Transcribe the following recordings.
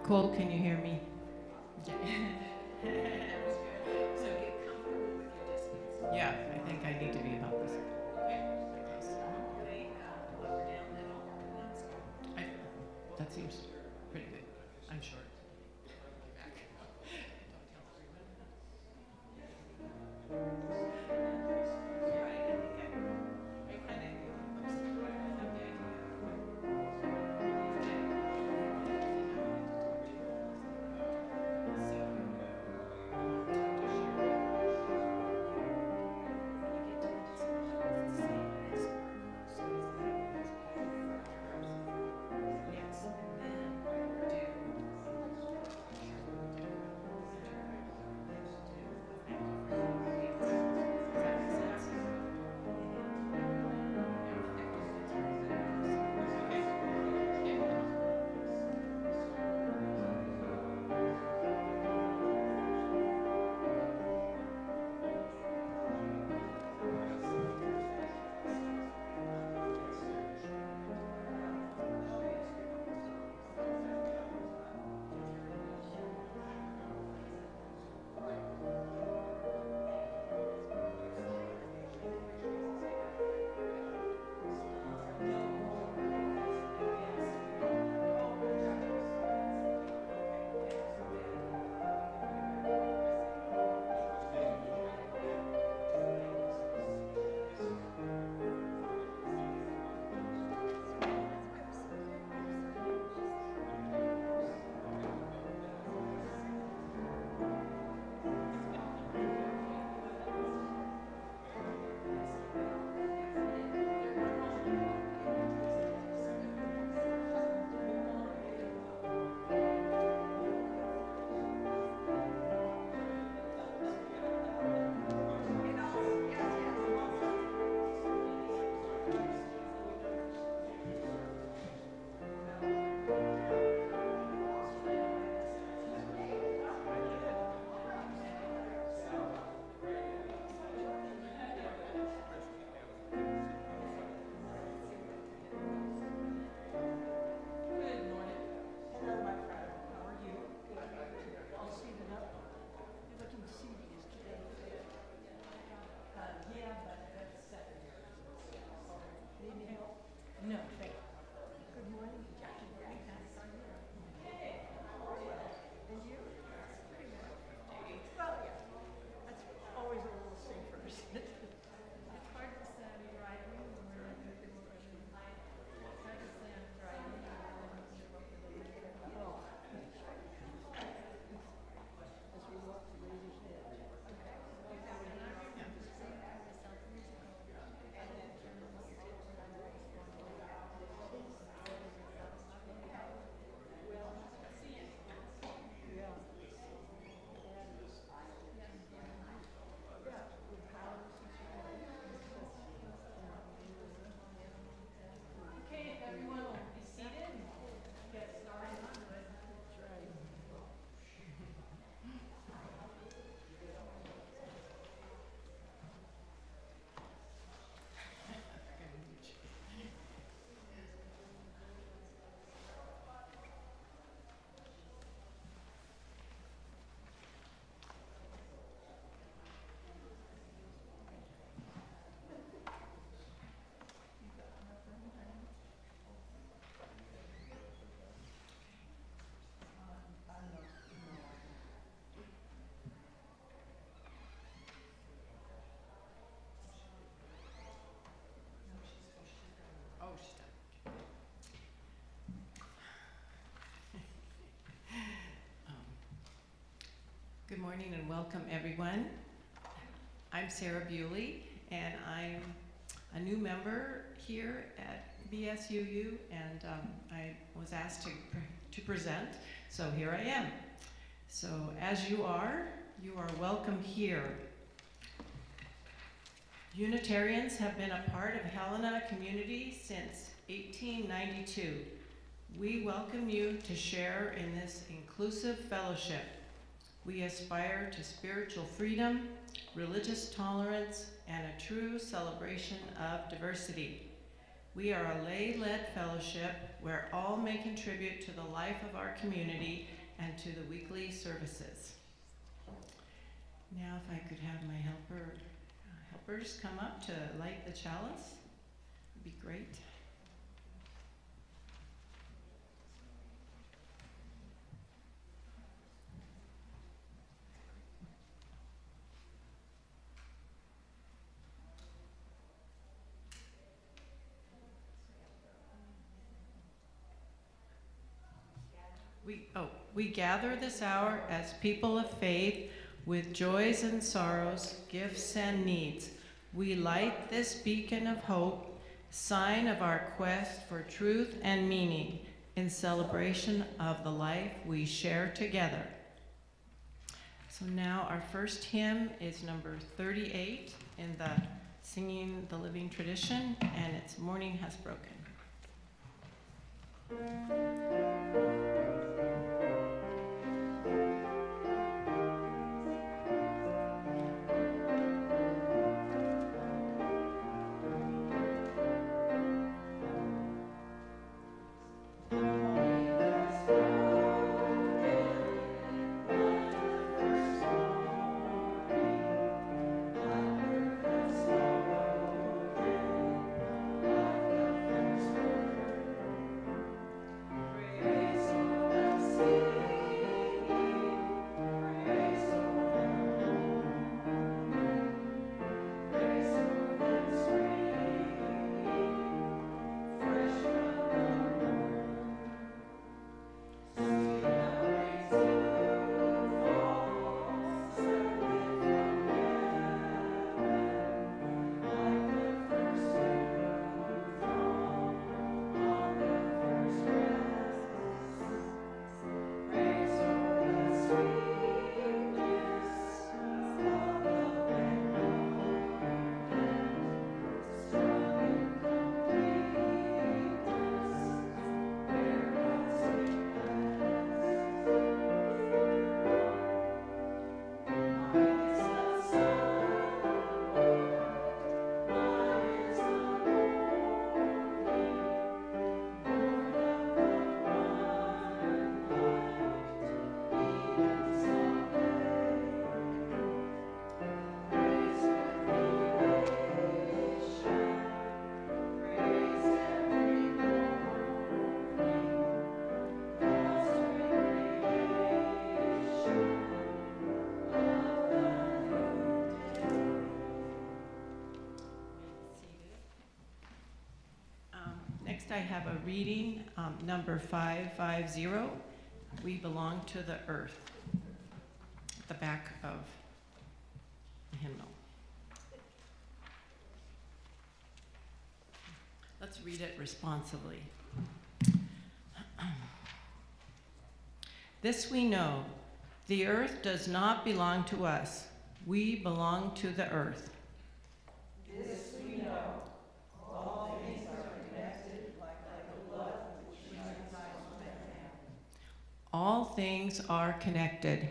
Cole, can you hear me? Yeah, I think I need to be about this. I, that seems pretty good. I'm short. Oh, she's done. Um, Good morning and welcome, everyone. I'm Sara Bully, and I'm a new member here at BSUU, and I was asked to present, so here I am. So as you are welcome here. Unitarians have been a part of Helena community since 1892. We welcome you to share in this inclusive fellowship. We aspire to spiritual freedom, religious tolerance, and a true celebration of diversity. We are a lay-led fellowship where all may contribute to the life of our community and to the weekly services. Now if I could have my helpers come up to light the chalice, it'd be great. We gather this hour as people of faith with joys and sorrows, gifts and needs. We light this beacon of hope, sign of our quest for truth and meaning in celebration of the life we share together. So now our first hymn is number 38 in the Singing the Living Tradition, and it's Morning Has Broken. I have a reading, number 550, We Belong to the Earth, at the back of the hymnal. Let's read it responsively. This we know, the earth does not belong to us. We belong to the earth. This we know. All things are connected like the blood which runs from Bethlehem. All things are connected.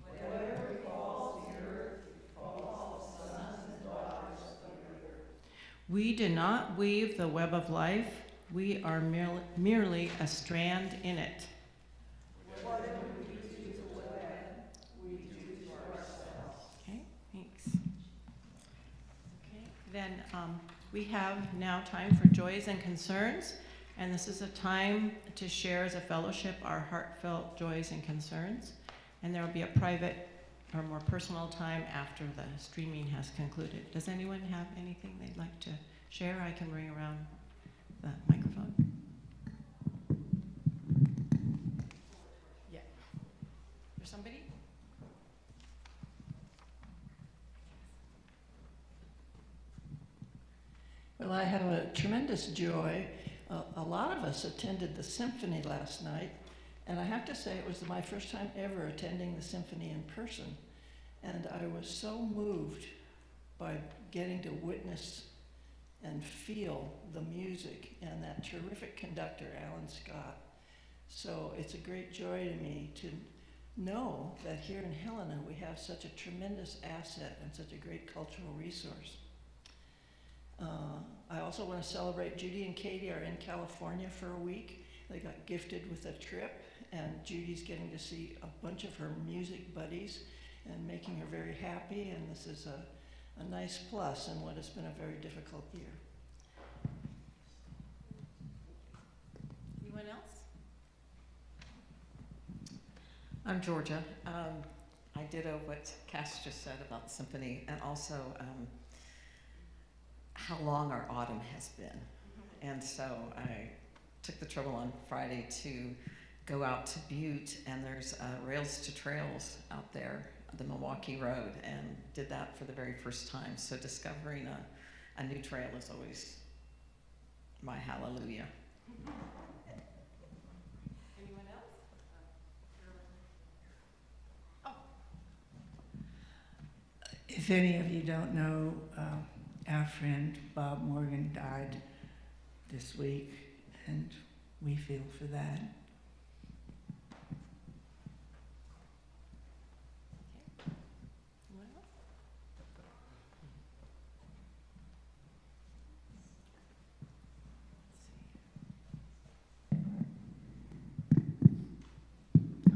Whatever befalls the earth befalls the sons and daughters of the earth. We do not weave the web of life. We are merely a strand in it. Whatever we do to the web, we do to ourselves. Okay, thanks. Okay, then we have now time for joys and concerns, and this is a time to share as a fellowship our heartfelt joys and concerns, and there will be a private or more personal time after the streaming has concluded. Does anyone have anything they'd like to share? I can bring around the microphone. Yeah. There's somebody? Well, I have a tremendous joy. A lot of us attended the symphony last night, and I have to say it was my first time ever attending the symphony in person. And I was so moved by getting to witness and feel the music and that terrific conductor, Alan Scott. So it's a great joy to me to know that here in Helena we have such a tremendous asset and such a great cultural resource. I also want to celebrate Judy and Katie are in California for a week. They got gifted with a trip, and Judy's getting to see a bunch of her music buddies and making her very happy, and this is a nice plus in what has been a very difficult year. Anyone else? I'm Georgia. I ditto what Cass just said about the symphony, and also how long our autumn has been. And so I took the trouble on Friday to go out to Butte, and there's Rails to Trails out there, the Milwaukee Road, and did that for the very first time. So discovering a new trail is always my hallelujah. Anyone else? If any of you don't know, our friend Bob Morgan died this week, and we feel for that. Anyone else?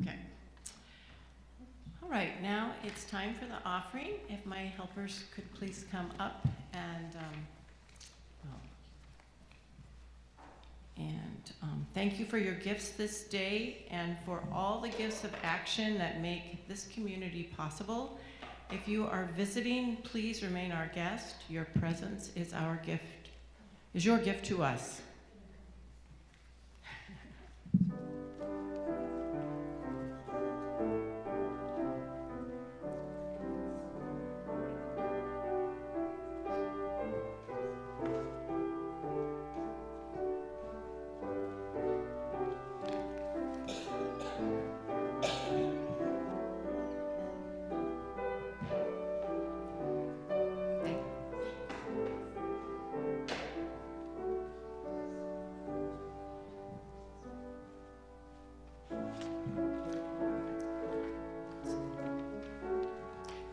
Okay. All right, now it's time for the offering. If my helpers could please come up and thank you for your gifts this day and for all the gifts of action that make this community possible. If you are visiting, please remain our guest. Your presence is our gift, is your gift to us.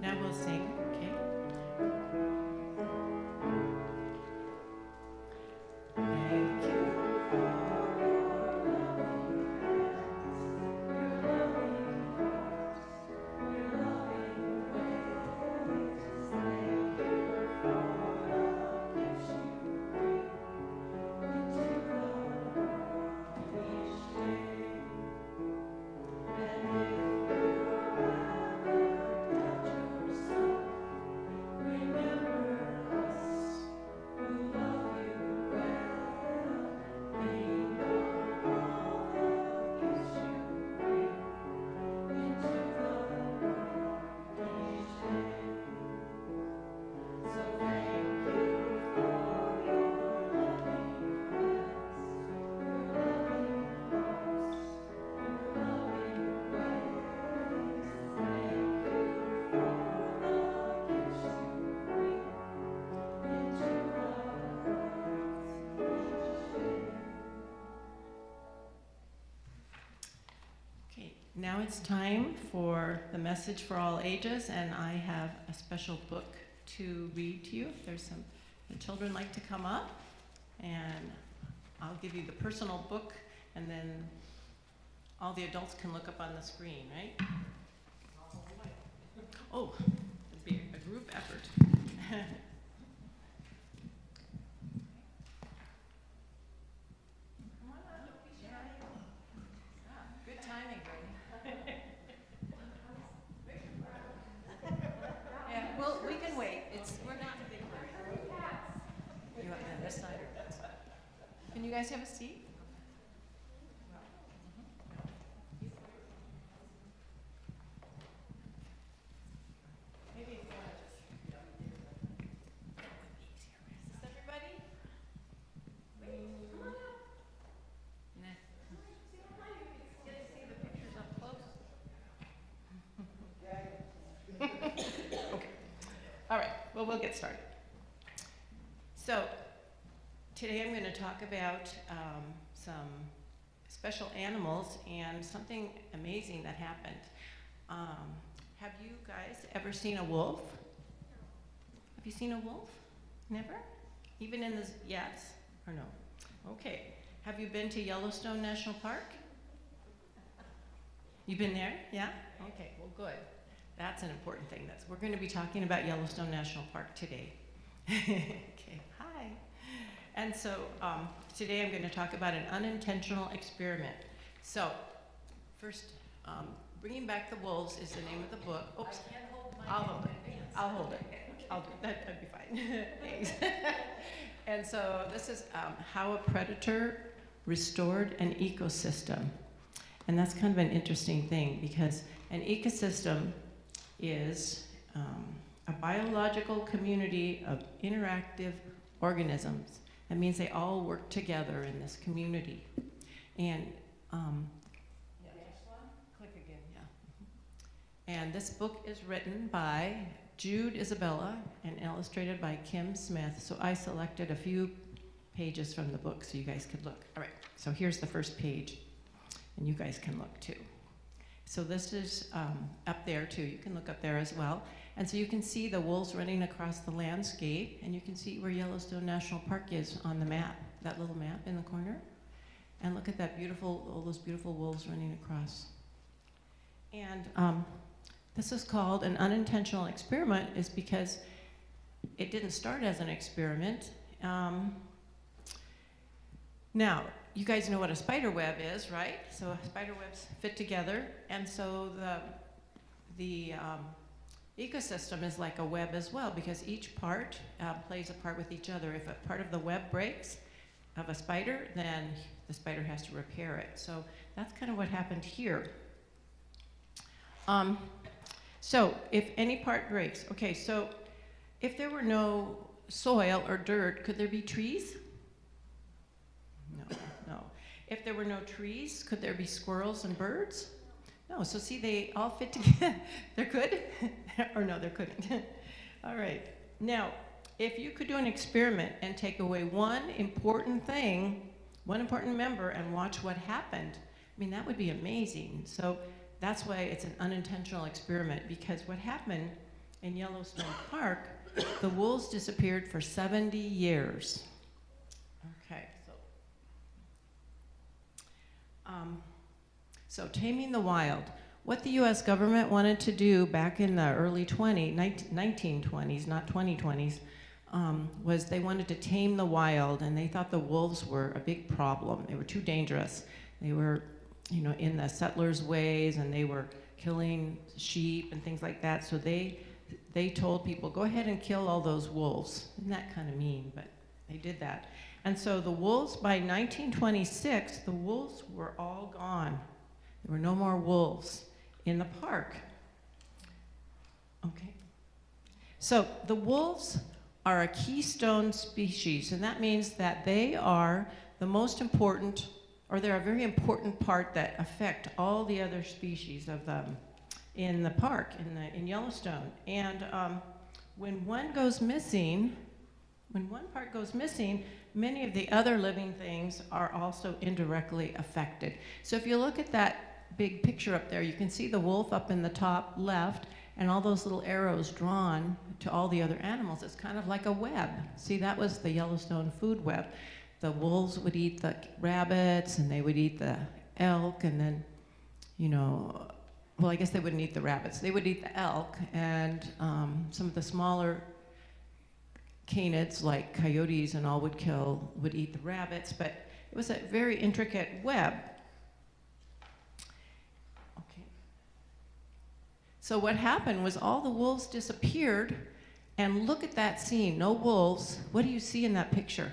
Now we'll sing, okay? Thank you for your loving hands, your loving hearts, your loving ways. Thank you for the gifts you bring into the world each day. And if you ever doubt yourself, remember us who love you well. Think of all the gifts you bring into the world each day. So thank you for your loving hands, your loving hearts, your loving ways. Thank you for the gifts you bring into our hearts each day. Okay, now it's time for the message for all ages, and I have a special book to read to you. If there's some, the children like to come up, and I'll give you the personal book, and then all the adults can look up on the screen, right? Oh, it'd be a group effort. Good timing, Grady. Yeah, well, we can wait. We're not in a big hurry. You want me on this side or that side? Can you guys have a seat? Maybe if you want to just. Is this everybody? Come on up. Nah. Get to see the pictures up close. Okay. All right. Well, we'll get started. So, today I'm going to talk about some special animals and something amazing that happened. Have you guys ever seen a wolf? Have you seen a wolf? Never? Even in the, yes or no? Okay. Have you been to Yellowstone National Park? You've been there? Yeah? Okay, well, good. That's an important thing. We're going to be talking about Yellowstone National Park today. Okay, hi. And so today I'm going to talk about an unintentional experiment. So first, Bringing Back the Wolves is the name of the book. Oops, I'll hold it. I'll hold it. That'd be fine. Thanks. And so this is how a predator restored an ecosystem. And that's kind of an interesting thing because an ecosystem is a biological community of interactive organisms. That means they all work together in this community. And next one, click again, yeah. And this book is written by Jude Isabella and illustrated by Kim Smith. So I selected a few pages from the book so you guys could look. All right, so here's the first page, and you guys can look too. So this is up there too. You can look up there as well. And so you can see the wolves running across the landscape, and you can see where Yellowstone National Park is on the map, that little map in the corner. And look at that beautiful, all those beautiful wolves running across. And this is called an unintentional experiment is because it didn't start as an experiment. Now, you guys know what a spider web is, right? So spider webs fit together, and so the ecosystem is like a web as well because each part plays a part with each other. If a part of the web breaks of a spider, then the spider has to repair it. So that's kind of what happened here. So if any part breaks, okay, so if there were no soil or dirt, could there be trees? No. If there were no trees, could there be squirrels and birds? No, so see, they all fit together. They're good? Or no, they couldn't. All right. Now, if you could do an experiment and take away one important thing, one important member, and watch what happened, I mean, that would be amazing. So that's why it's an unintentional experiment, because what happened in Yellowstone Park, the wolves disappeared for 70 years. Okay, so taming the wild. What the US government wanted to do back in the early 1920s, not 2020s, was they wanted to tame the wild, and they thought the wolves were a big problem. They were too dangerous. They were, you know, in the settlers' ways, and they were killing sheep and things like that. So they told people, go ahead and kill all those wolves. Isn't that kind of mean? But they did that. And so the wolves, by 1926, the wolves were all gone. There were no more wolves in the park. Okay. So the wolves are a keystone species, and that means that they are the most important, or they're a very important part that affect all the other species of them in the park, in Yellowstone. And when one goes missing, when one part goes missing, many of the other living things are also indirectly affected. So if you look at that big picture up there, you can see the wolf up in the top left, and all those little arrows drawn to all the other animals. It's kind of like a web. See, that was the Yellowstone food web. The wolves would eat the rabbits, and they would eat the elk, and then, you know, well, I guess they wouldn't eat the rabbits. They would eat the elk, and some of the smaller canids, like coyotes and all, would eat the rabbits, but it was a very intricate web. Okay. So what happened was all the wolves disappeared, and look at that scene, no wolves. What do you see in that picture?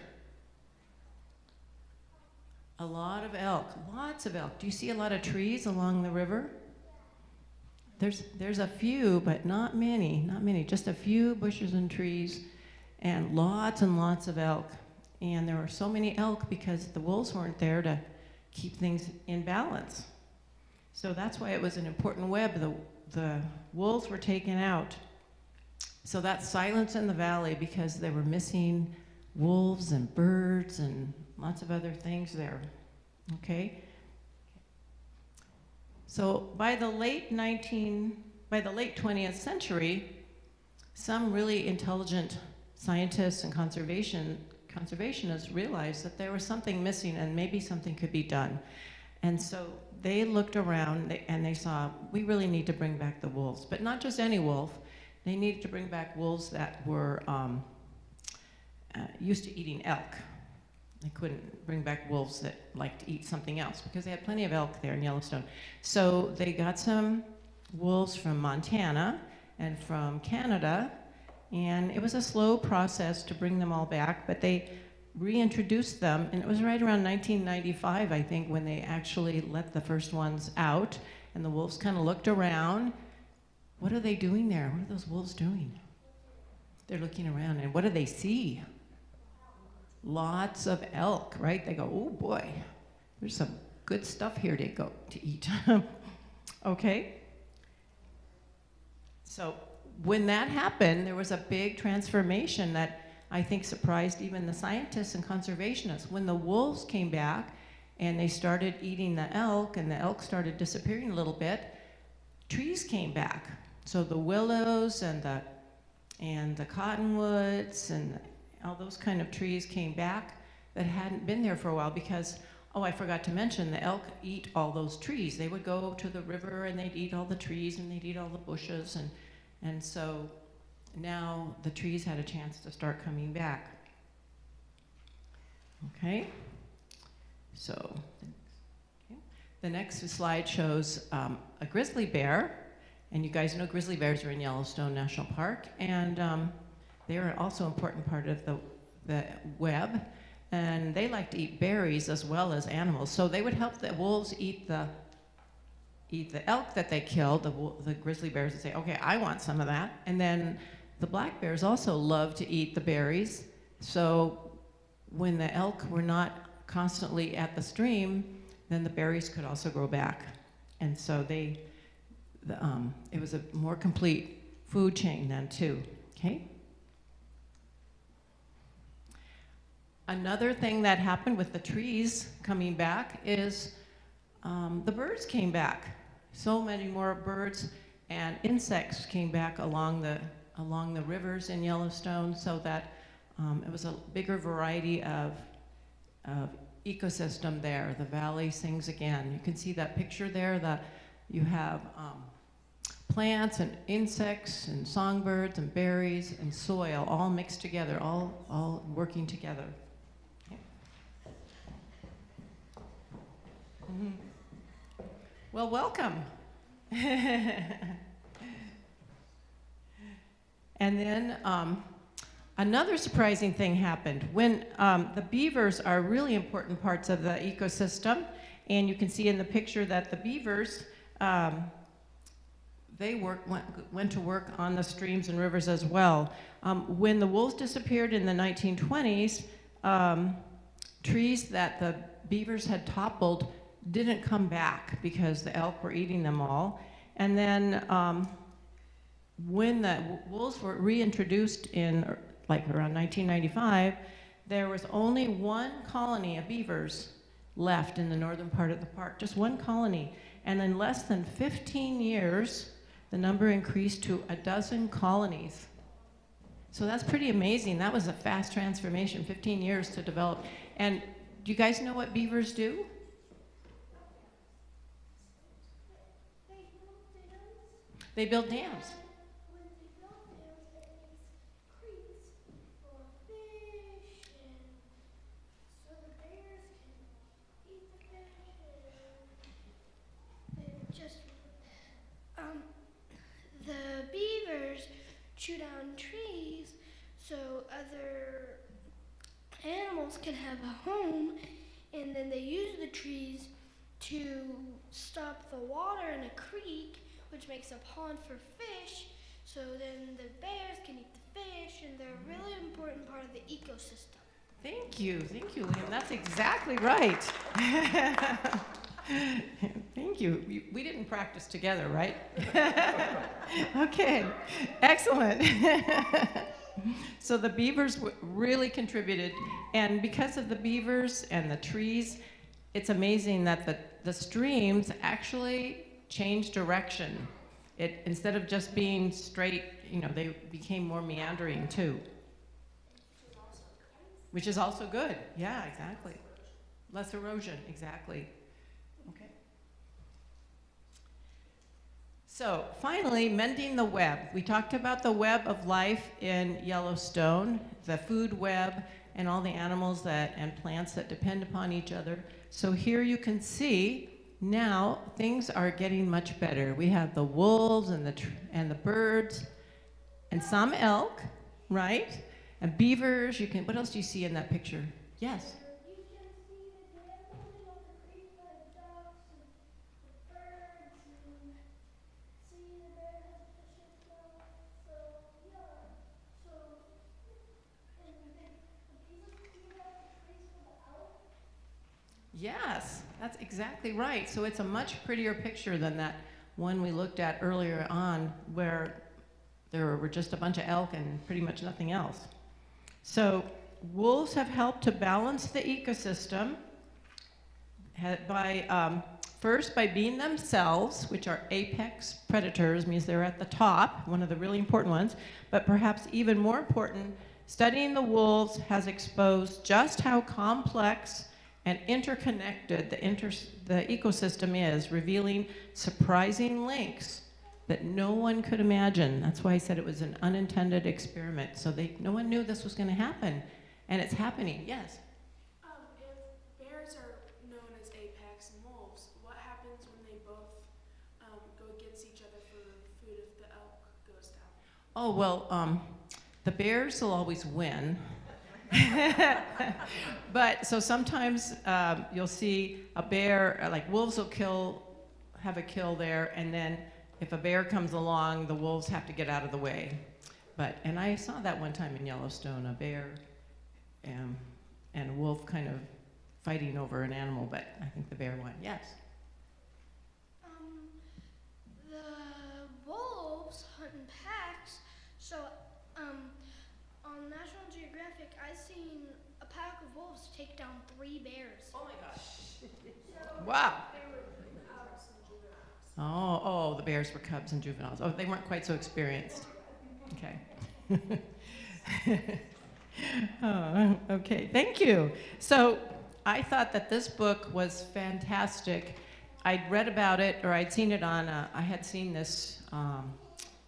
A lot of elk, lots of elk. Do you see a lot of trees along the river? There's a few, but not many, just a few bushes and trees, and lots of elk. And there were so many elk because the wolves weren't there to keep things in balance. So that's why it was an important web. The wolves were taken out. So that's silence in the valley because they were missing wolves and birds and lots of other things there, okay? So by the late 20th century, some really intelligent scientists and conservationists realized that there was something missing and maybe something could be done. And so they looked around and they saw, we really need to bring back the wolves, but not just any wolf. They needed to bring back wolves that were used to eating elk. They couldn't bring back wolves that liked to eat something else because they had plenty of elk there in Yellowstone. So they got some wolves from Montana and from Canada, and it was a slow process to bring them all back, but they reintroduced them, and it was right around 1995, I think, when they actually let the first ones out, and the wolves kind of looked around. What are they doing there? What are those wolves doing? They're looking around, and what do they see? Lots of elk, right? They go, oh boy, there's some good stuff here to go to eat. Okay? So when that happened, there was a big transformation that I think surprised even the scientists and conservationists. When the wolves came back and they started eating the elk and the elk started disappearing a little bit, trees came back. So the willows and the cottonwoods and all those kind of trees came back that hadn't been there for a while because, oh, I forgot to mention, the elk eat all those trees. They would go to the river and they'd eat all the trees and they'd eat all the bushes, and so now the trees had a chance to start coming back. Okay, so the next slide shows a grizzly bear, and you guys know grizzly bears are in Yellowstone National Park, and they're also an important part of the web, and they like to eat berries as well as animals. So they would help the wolves eat the elk that they killed. The grizzly bears would say, okay, I want some of that. And then the black bears also love to eat the berries. So when the elk were not constantly at the stream, then the berries could also grow back. And so it was a more complete food chain then too, okay? Another thing that happened with the trees coming back is the birds came back. So many more birds and insects came back along the rivers in Yellowstone, so that it was a bigger variety of ecosystem there. The valley sings again. You can see that picture there, that you have plants and insects and songbirds and berries and soil all mixed together, all working together. Mm-hmm. Well, welcome. And then another surprising thing happened. When the beavers are really important parts of the ecosystem, and you can see in the picture that the beavers, they went to work on the streams and rivers as well. When the wolves disappeared in the 1920s, trees that the beavers had toppled didn't come back because the elk were eating them all. And then when the wolves were reintroduced in like around 1995, there was only one colony of beavers left in the northern part of the park, just one colony. And in less than 15 years, the number increased to 12 colonies. So that's pretty amazing. That was a fast transformation, 15 years to develop. And do you guys know what beavers do? They build dams. When they build dams, it makes creeks full of fish, and so the bears can eat the fish, and just the beavers chew down trees so other animals can have a home, and then they use the trees to stop the water in a creek, which makes a pond for fish, so then the bears can eat the fish, and they're a really important part of the ecosystem. Thank you, Liam. That's exactly right. Thank you. We didn't practice together, right? Okay, excellent. So the beavers really contributed, and because of the beavers and the trees, it's amazing that the streams actually changed direction. Instead of just being straight, they became more meandering too. Which is also good. Yeah, exactly. Less erosion, exactly. Okay. So finally, mending the web. We talked about the web of life in Yellowstone, the food web, and all the animals and plants that depend upon each other. So here you can see now things are getting much better. We have the wolves and the birds and some elk, right? And beavers. What else do you see in that picture? Yes. You can see the dam building on the creek by the ducks and the birds and see the bear has a fishing pole. So yeah. So and the pieces you have the trees for the elk. Yes, that's exactly right. So it's a much prettier picture than that one we looked at earlier on where there were just a bunch of elk and pretty much nothing else. So wolves have helped to balance the ecosystem first by being themselves, which are apex predators, means they're at the top, one of the really important ones, but perhaps even more important, studying the wolves has exposed just how complex and interconnected the ecosystem is, revealing surprising links that no one could imagine. That's why I said it was an unintended experiment. So no one knew this was going to happen, and it's happening. Yes? If bears are known as apex and wolves, what happens when they both go against each other for food if the elk goes down? Oh, well, the bears will always win. But so sometimes you'll see a bear, like wolves will have a kill there, and then if a bear comes along, the wolves have to get out of the way. And I saw that one time in Yellowstone, a bear and a wolf kind of fighting over an animal, but I think the bear won. Yes? The wolves hunt in packs. So on National Geographic, I seen a pack of wolves take down 3 bears. Oh my gosh. Wow. Oh, the bears were cubs and juveniles. Oh, they weren't quite so experienced. Okay. Oh, okay, thank you. So I thought that this book was fantastic. I'd read about it, or I'd seen it I had seen this on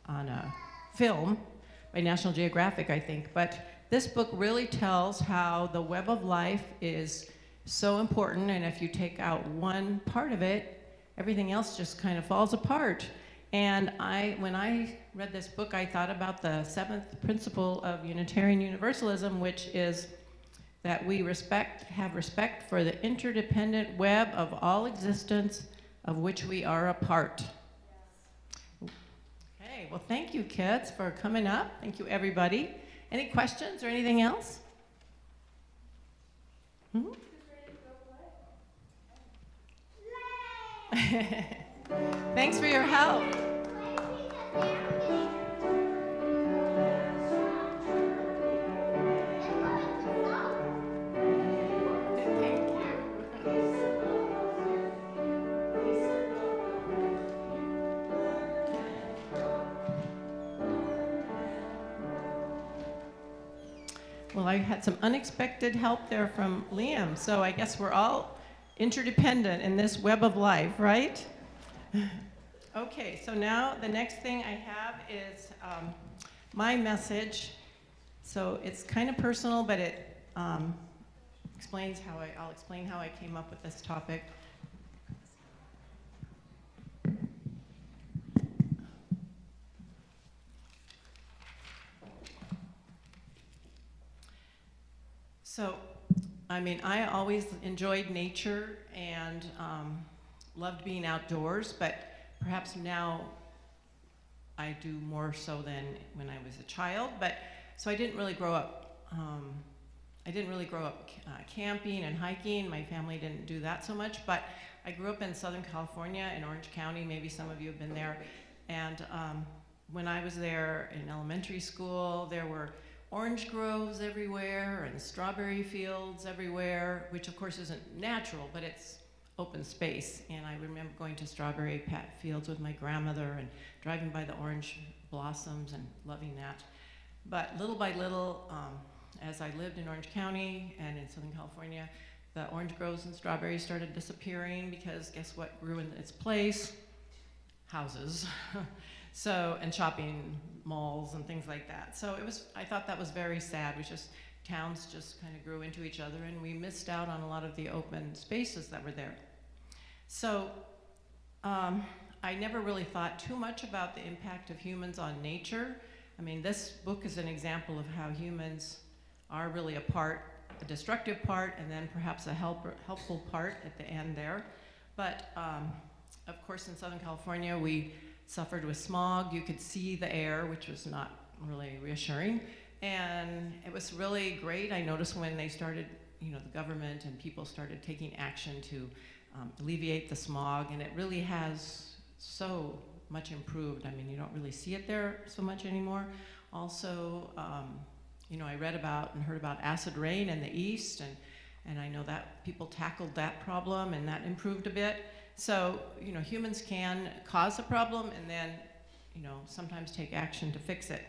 a film by National Geographic, I think. But this book really tells how the web of life is so important, and if you take out one part of it, everything else just kind of falls apart. And when I read this book, I thought about the 7th principle of Unitarian Universalism, which is that we have respect for the interdependent web of all existence of which we are a part. Okay, well, thank you, kids, for coming up. Thank you, everybody. Any questions or anything else? Hmm? Thanks for your help. Thank you. Well, I had some unexpected help there from Liam, so I guess we're all interdependent in this web of life, right? Okay, so now the next thing I have is my message. So it's kind of personal, but it explains I'll explain how I came up with this topic. So, I mean, I always enjoyed nature and loved being outdoors, but perhaps now I do more so than when I was a child. But so I didn't really grow up. Camping and hiking. My family didn't do that so much, but I grew up in Southern California in Orange County. Maybe some of you have been there. And when I was there in elementary school, there were orange groves everywhere and strawberry fields everywhere, which of course isn't natural, but it's open space. And I remember going to strawberry fields with my grandmother and driving by the orange blossoms and loving that. But little by little, as I lived in Orange County and in Southern California, the orange groves and strawberries started disappearing because guess what grew in its place? Houses. So, and shopping malls and things like that. So I thought that was very sad. Towns just kind of grew into each other and we missed out on a lot of the open spaces that were there. So I never really thought too much about the impact of humans on nature. I mean, this book is an example of how humans are really a destructive part, and then perhaps a helpful part at the end there. But of course, in Southern California, we suffered with smog. You could see the air, which was not really reassuring. And it was really great. I noticed when they started, the government and people started taking action to alleviate the smog, and it really has so much improved. I mean, you don't really see it there so much anymore. Also, I read about and heard about acid rain in the east, and I know that people tackled that problem and that improved a bit. So, humans can cause a problem and then, sometimes take action to fix it.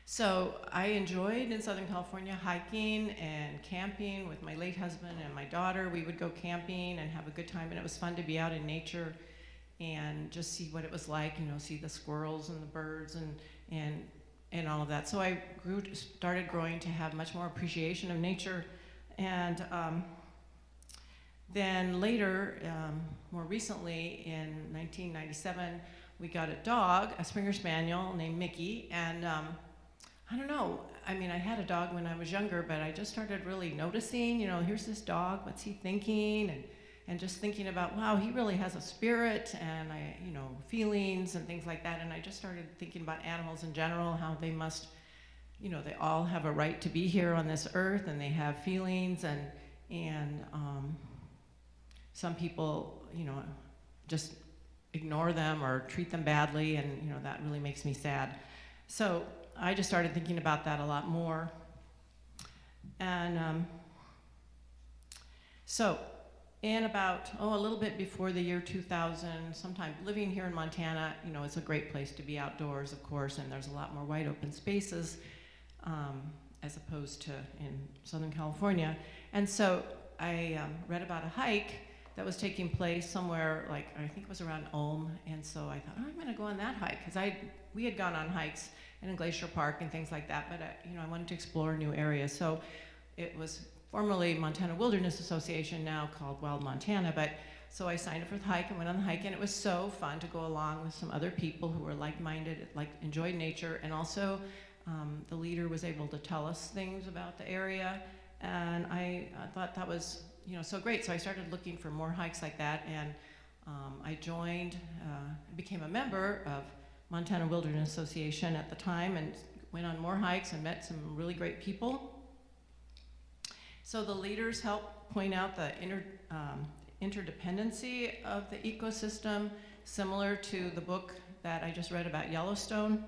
So I enjoyed in Southern California hiking and camping with my late husband and my daughter. We would go camping and have a good time, and it was fun to be out in nature and just see what it was like, see the squirrels and the birds and all of that. So I started growing to have much more appreciation of nature. And then later, more recently in 1997, we got a dog, a Springer Spaniel named Mickey, and I don't know, I mean, I had a dog when I was younger, but I just started really noticing, here's this dog, what's he thinking? And just thinking about, wow, he really has a spirit and, feelings and things like that. And I just started thinking about animals in general, how they must, they all have a right to be here on this earth, and they have feelings, and some people, just ignore them or treat them badly, and, that really makes me sad. So I just started thinking about that a lot more. And so in about, a little bit before the year 2000, sometime living here in Montana, it's a great place to be outdoors, of course, and there's a lot more wide open spaces as opposed to in Southern California. And so I read about a hike that was taking place somewhere, like, I think it was around Ulm, and so I thought, I'm gonna go on that hike, because we had gone on hikes and in Glacier Park and things like that, but I wanted to explore a new area. So it was formerly Montana Wilderness Association, now called Wild Montana, but so I signed up for the hike and went on the hike, and it was so fun to go along with some other people who were like-minded, enjoyed nature, and also the leader was able to tell us things about the area, and I thought that was so great. So I started looking for more hikes like that, and I joined, became a member of Montana Wilderness Association at the time, and went on more hikes and met some really great people. So the leaders helped point out the interdependency of the ecosystem, similar to the book that I just read about Yellowstone.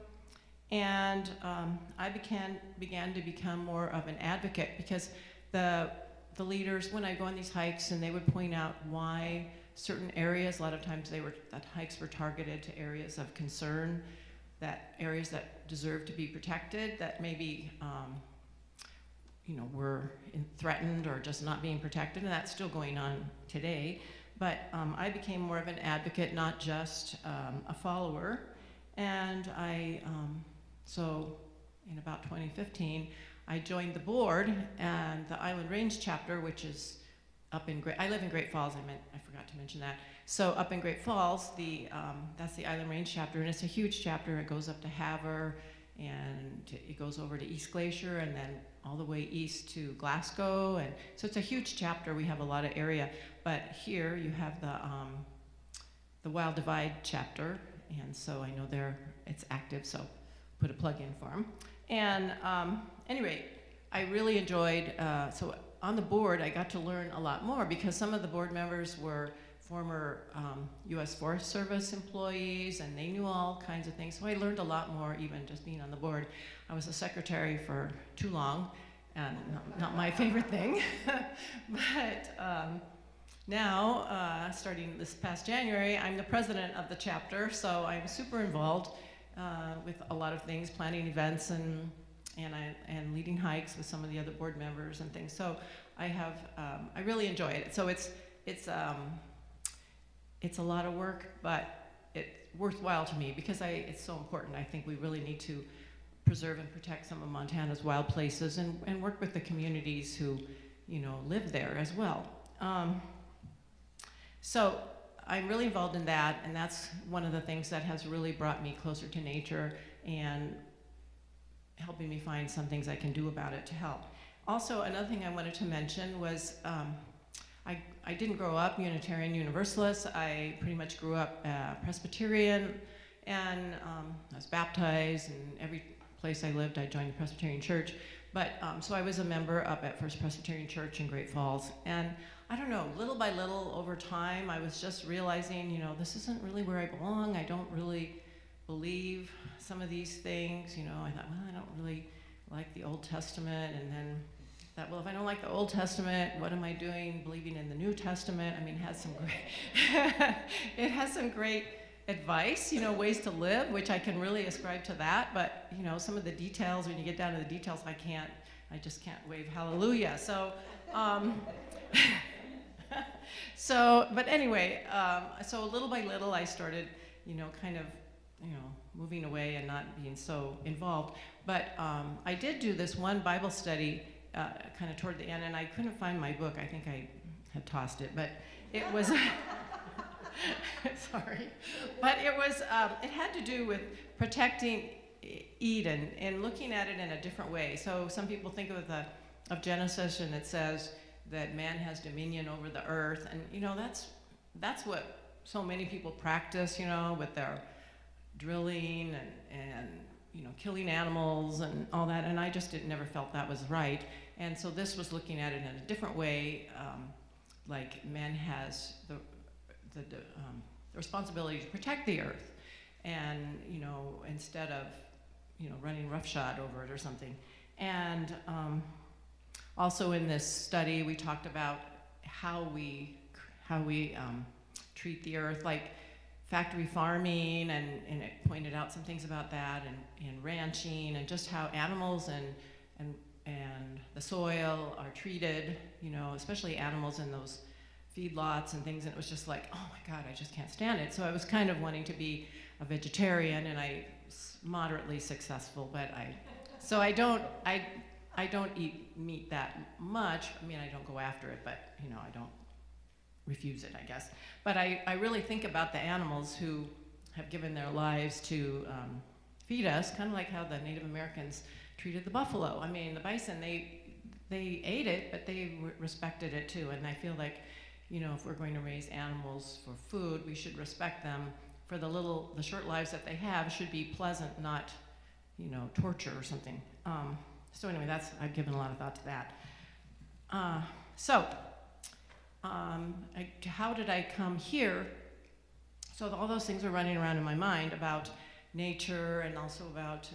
And I began to become more of an advocate, because the leaders, when I go on these hikes, and they would point out why certain areas, a lot of times that hikes were targeted to areas of concern, that areas that deserve to be protected, that maybe were threatened or just not being protected, and that's still going on today. But I became more of an advocate, not just a follower. And so in about 2015, I joined the board and the Island Range chapter, which is up in I live in Great Falls, I forgot to mention that. So up in Great Falls, that's the Island Range chapter, and it's a huge chapter. It goes up to Havre, and it goes over to East Glacier, and then all the way east to Glasgow, and so it's a huge chapter. We have a lot of area, but here you have the Wild Divide chapter, and so I know it's active, so put a plug in for them. And anyway, I really enjoyed, so on the board, I got to learn a lot more, because some of the board members were former U.S. Forest Service employees, and they knew all kinds of things. So I learned a lot more, even just being on the board. I was a secretary for too long, and not my favorite thing. But now, starting this past January, I'm the president of the chapter, so I'm super involved with a lot of things, planning events and leading hikes with some of the other board members and things. So I really enjoy it. So it's a lot of work, but it's worthwhile to me because it's so important. I think we really need to preserve and protect some of Montana's wild places and work with the communities who, live there as well. So I'm really involved in that, and that's one of the things that has really brought me closer to nature and helping me find some things I can do about it to help. Also, another thing I wanted to mention was I didn't grow up Unitarian Universalist. I pretty much grew up Presbyterian, and I was baptized, and every place I lived I joined the Presbyterian Church. But so I was a member up at First Presbyterian Church in Great Falls, and I don't know, little by little over time I was just realizing, this isn't really where I belong. I don't really believe some of these things. I thought, well, I don't really like the Old Testament, and then thought, well, if I don't like the Old Testament, what am I doing believing in the New Testament? I mean, it has some great it has some great advice, ways to live, which I can really ascribe to that. But some of the details, when you get down to the details, I just can't wave hallelujah. So but anyway, so little by little I started, kind of, moving away and not being so involved. But I did do this one Bible study kind of toward the end, and I couldn't find my book. I think I had tossed it, but it was, sorry. But it was, it had to do with protecting Eden and looking at it in a different way. So some people think of Genesis, and it says that man has dominion over the earth, and that's what so many people practice, with their drilling and killing animals and all that, and I just never felt that was right. And so this was looking at it in a different way, like man has the responsibility to protect the earth, and instead of running roughshod over it or something. And also in this study, we talked about how we treat the earth, like factory farming, and it pointed out some things about that, and ranching, and just how animals and the soil are treated, especially animals in those feedlots and things. And it was just like, oh my God, I just can't stand it. So I was kind of wanting to be a vegetarian, and I moderately successful, but I don't eat meat that much. I mean, I don't go after it, but I don't refuse it, I guess. But I really think about the animals who have given their lives to feed us, kind of like how the Native Americans treated the buffalo. I mean, the bison, they ate it, but they respected it too. And I feel like, if we're going to raise animals for food, we should respect them for the short lives that they have. Should be pleasant, not, torture or something. So anyway, I've given a lot of thought to that. How did I come here? So all those things were running around in my mind about nature, and also about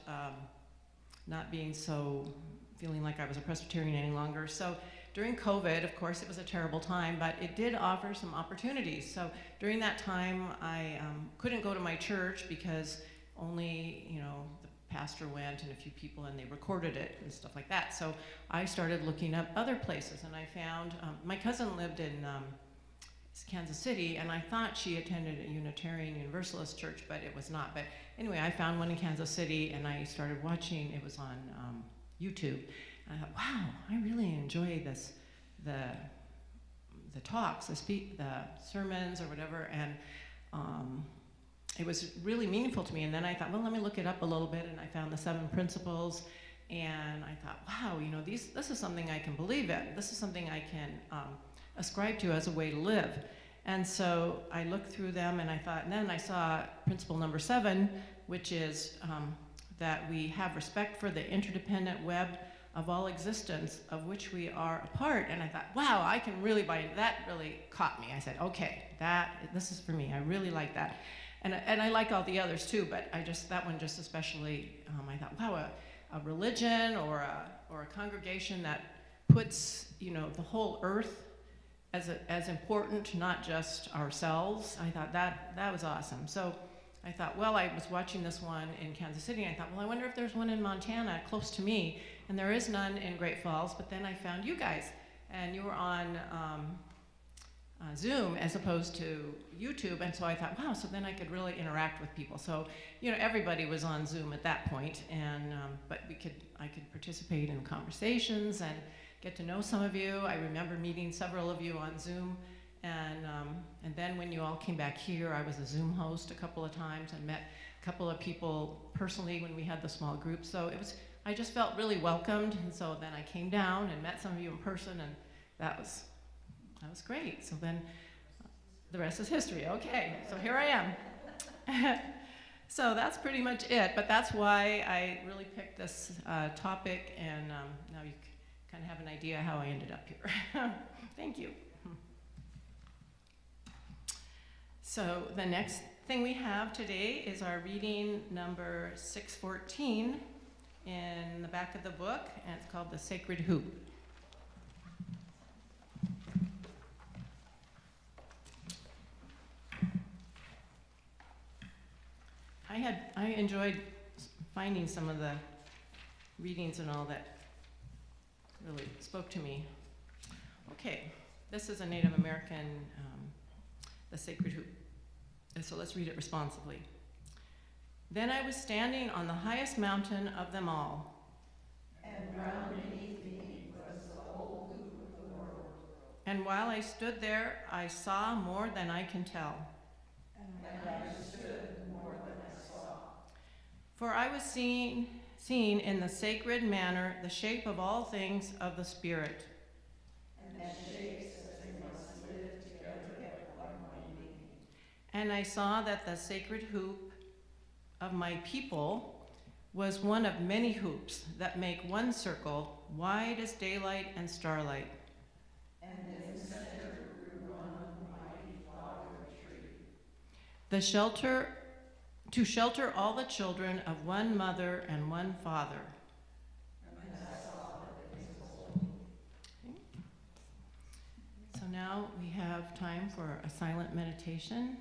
not being feeling like I was a Presbyterian any longer. So during COVID, of course, it was a terrible time, but it did offer some opportunities. So during that time, I couldn't go to my church because only, the pastor went and a few people, and they recorded it and stuff like that. So I started looking up other places, and I found, my cousin lived in Kansas City, and I thought she attended a Unitarian Universalist church, but it was not. But anyway, I found one in Kansas City, and I started watching. It was on YouTube. And I thought, wow, I really enjoy the talks, the sermons or whatever, and it was really meaningful to me. And then I thought, well, let me look it up a little bit, and I found the 7 principles, and I thought, wow, this is something I can believe in. This is something I can ascribe to as a way to live. And so I looked through them, and I thought, and then I saw principle number 7, which is that we have respect for the interdependent web of all existence, of which we are a part. And I thought, wow, I can really buy into that. Really caught me. I said, okay, this is for me. I really like that. And I like all the others too, but that one just especially, I thought, wow, a religion or a congregation that puts, the whole earth as important, not just ourselves. I thought that was awesome. So I thought, well, I was watching this one in Kansas City, and I thought, well, I wonder if there's one in Montana close to me, and there is none in Great Falls, but then I found you guys, and you were on Zoom as opposed to YouTube, and so I thought, wow, so then I could really interact with people. So, you know, everybody was on Zoom at that point, and but I could participate in conversations and get to know some of you. I remember meeting several of you on Zoom, and then when you all came back here, I was a Zoom host a couple of times and met a couple of people personally when we had the small group. So I just felt really welcomed, and so then I came down and met some of you in person, and that was great. So then the rest is history. Okay, so here I am. So that's pretty much it, but that's why I really picked this topic, and now you kind of have an idea how I ended up here. Thank you. So the next thing we have today is our reading number 614 in the back of the book, and it's called The Sacred Hoop. I enjoyed finding some of the readings and all that really spoke to me. Okay, this is a Native American, The Sacred Hoop. And so let's read it responsibly. Then I was standing on the highest mountain of them all. And round beneath me was the whole hoop of the world. And while I stood there, I saw more than I can tell. And I understood more than I saw. For I was seeing in the sacred manner the shape of all things of the Spirit. And that shapes as they must live together at one being. And I saw that the sacred hoop of my people was one of many hoops that make one circle, wide as daylight and starlight. And in the center grew one mighty flower tree. To shelter all the children of one mother and one father. And I saw that it was holy. Okay. So now we have time for a silent meditation.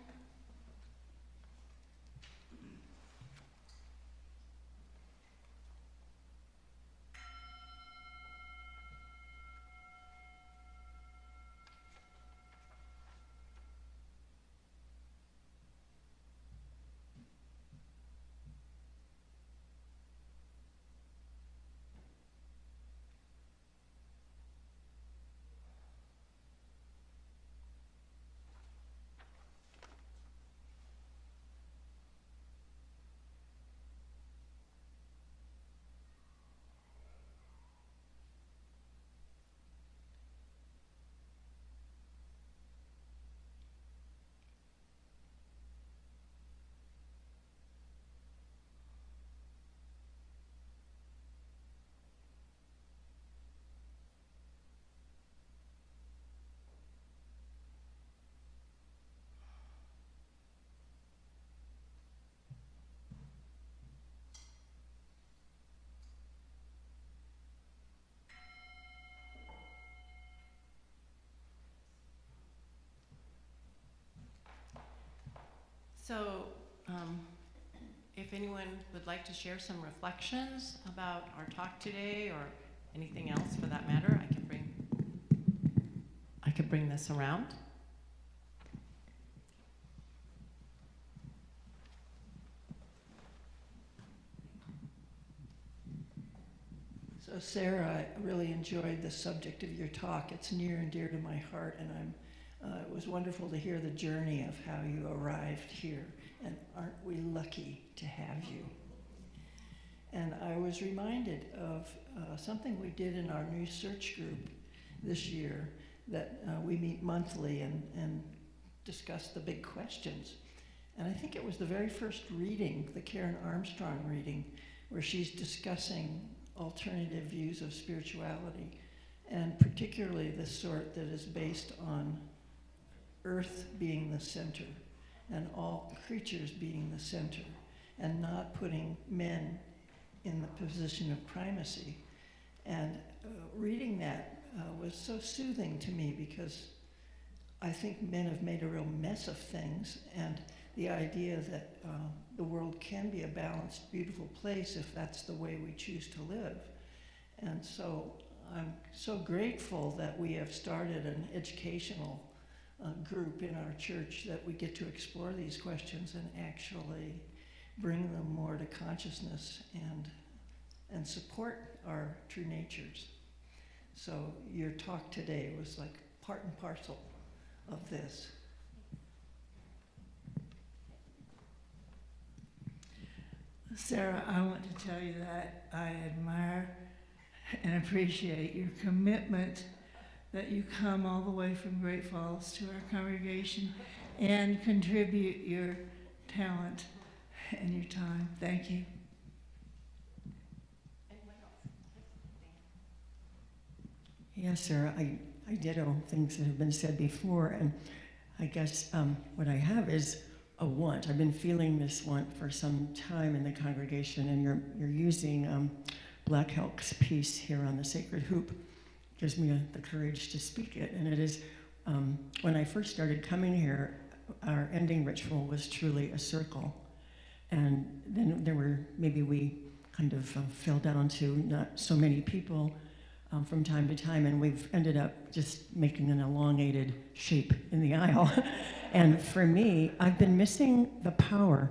So, if anyone would like to share some reflections about our talk today, or anything else for that matter, I could bring this around. So Sarah, I really enjoyed the subject of your talk. It's near and dear to my heart, and it was wonderful to hear the journey of how you arrived here, and aren't we lucky to have you? And I was reminded of something we did in our new search group this year, that we meet monthly and discuss the big questions. And I think it was the very first reading, the Karen Armstrong reading, where she's discussing alternative views of spirituality, and particularly the sort that is based on Earth being the center and all creatures being the center, and not putting men in the position of primacy. And reading that was so soothing to me, because I think men have made a real mess of things, and the idea that the world can be a balanced, beautiful place if that's the way we choose to live. And so I'm so grateful that we have started an educational group in our church that we get to explore these questions and actually bring them more to consciousness and support our true natures. So your talk today was like part and parcel of this. Sarah, I want to tell you that I admire and appreciate your commitment that you come all the way from Great Falls to our congregation and contribute your talent and your time. Thank you. Yes, Sarah, I ditto things that have been said before, and I guess what I have is a want. I've been feeling this want for some time in the congregation, and you're using Black Elk's piece here on the sacred hoop. Gives me the courage to speak it, and it is, when I first started coming here, our ending ritual was truly a circle, and then there were, maybe we kind of fell down to not so many people from time to time, and we've ended up just making an elongated shape in the aisle. And for me, I've been missing the power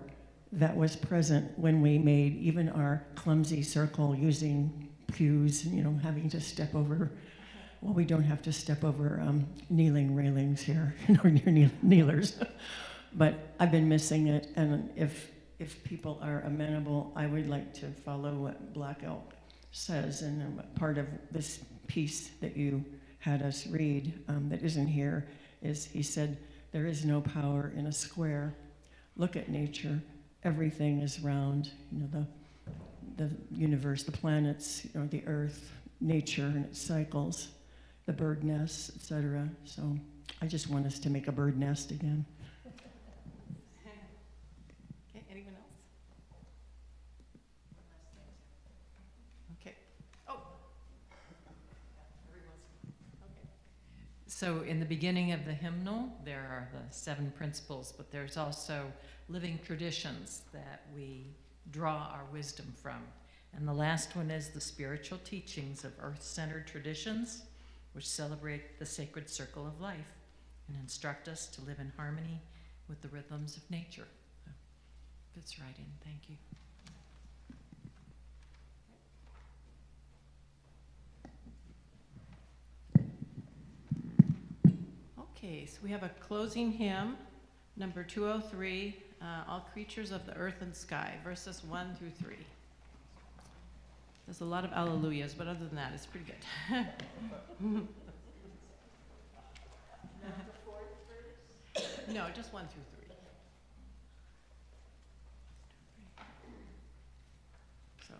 that was present when we made even our clumsy circle using pews, you know, having to step over. Well, we don't have to step over kneeling railings here, or kneelers. But I've been missing it, and if people are amenable, I would like to follow what Black Elk says, and part of this piece that you had us read that isn't here is, he said, there is no power in a square. Look at nature. Everything is round. You know, the universe, the planets, you know, the earth, nature and its cycles, the bird nests, etc. So I just want us to make a bird nest again. Okay, anyone else? Okay. Oh. Okay. So in the beginning of the hymnal, there are the 7 principles, but there's also living traditions that we draw our wisdom from. And the last one is the spiritual teachings of earth-centered traditions, which celebrate the sacred circle of life and instruct us to live in harmony with the rhythms of nature. So, fits right in. Thank you. Okay, so we have a closing hymn, number 203, All Creatures of the Earth and Sky, verses 1 through 3. There's a lot of alleluias, but other than that, it's pretty good. No, just 1 through 3. So.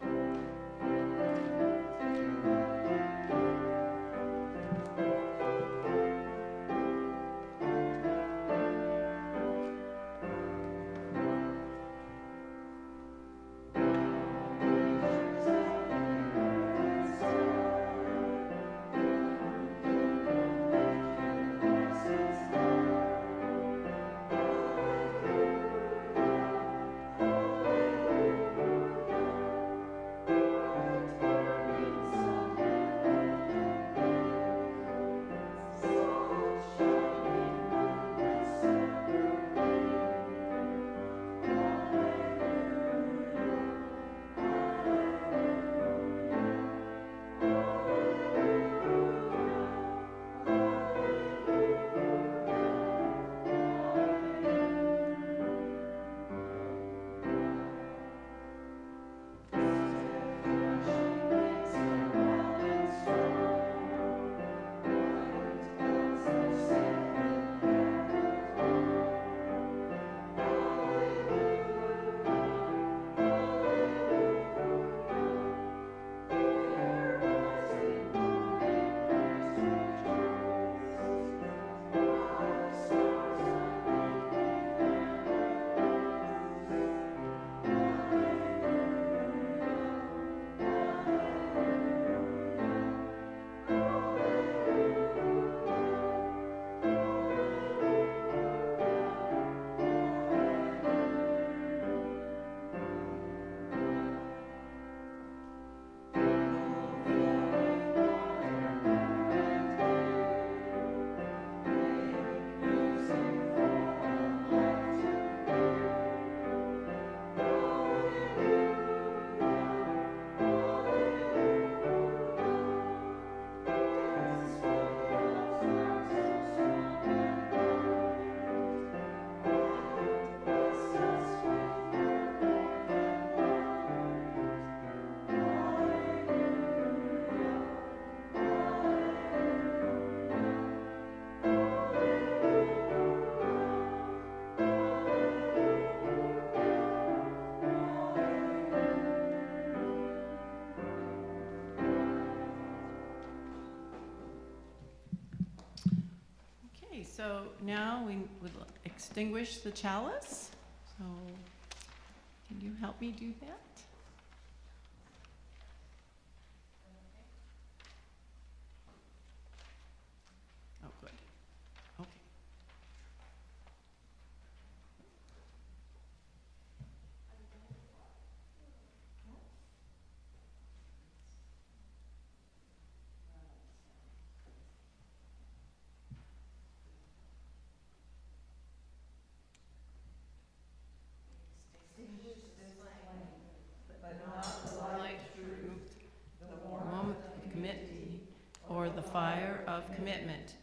so now we would extinguish the chalice. So can you help me do that? Oh, good. Okay. Light through the warmth of commitment or the fire of commitment.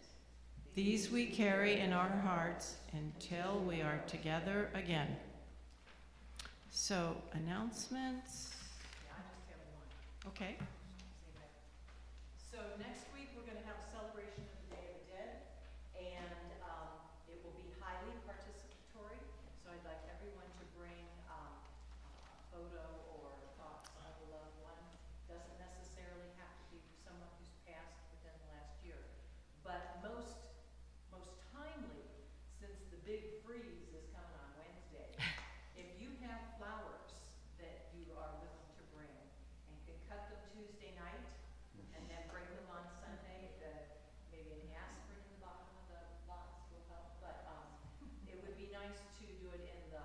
These we carry in our hearts until we are together again. So, announcements? Yeah, I just have one. Okay. So next week, we're gonna have a celebration of the Day of the Dead, and, it will be highly participatory, so I'd like everyone to bring, a photo or thoughts of a loved one. Doesn't necessarily have to be someone who's passed within the last year, but most timely, since the big freeze is coming on Wednesday, if you have flowers that you are willing to bring and could cut them Tuesday night and then bring them on Sunday, maybe an aspirin in the bottom of the lots will help, but, it would be nice to do it in the,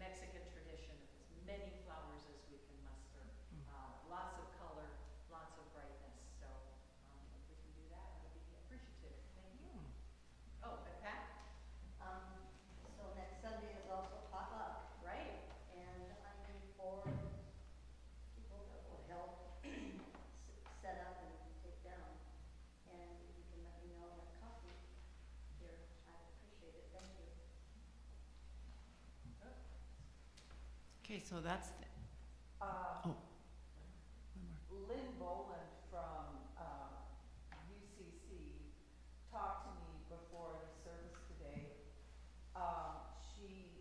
Mexican tradition, as many flowers as we can muster. Lots of color, lots of brightness, so, if we can do that, I would be appreciative, thank you. Oh, and Pat? So next Sunday is also potluck, Right. and I need 4 people that will help set up and take down. And if you can let me know what coffee here, I'd appreciate it, thank you. Okay, so that's, oh. One more. Lynn Boland from UCC talked to me before the service today. She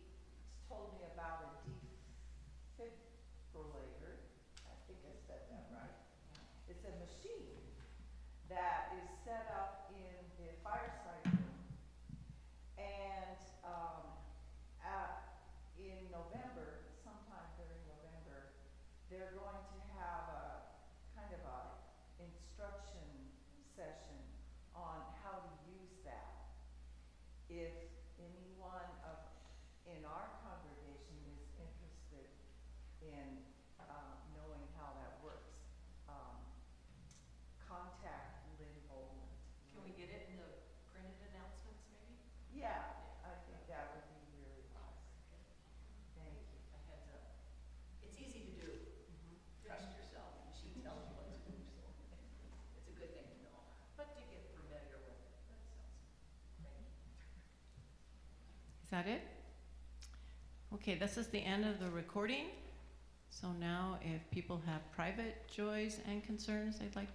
told me about a defibrillator. I think I said that right. It's a machine that is set up in the fireside room. And in November, sometime during November, they're going to have a kind of a instruction session on how to use that. If anyone in our congregation is interested in knowing how that works, contact Lynn Boland. Can we get it in the printed announcements, maybe? Yeah, I think that would be really wise. Thank you. A heads up. It's easy to do. Trust yourself, and she tells you what to do, so it's a good thing to know. But to get familiar with it, that sounds great. Is that it? Okay, this is the end of the recording. So now if people have private joys and concerns they'd like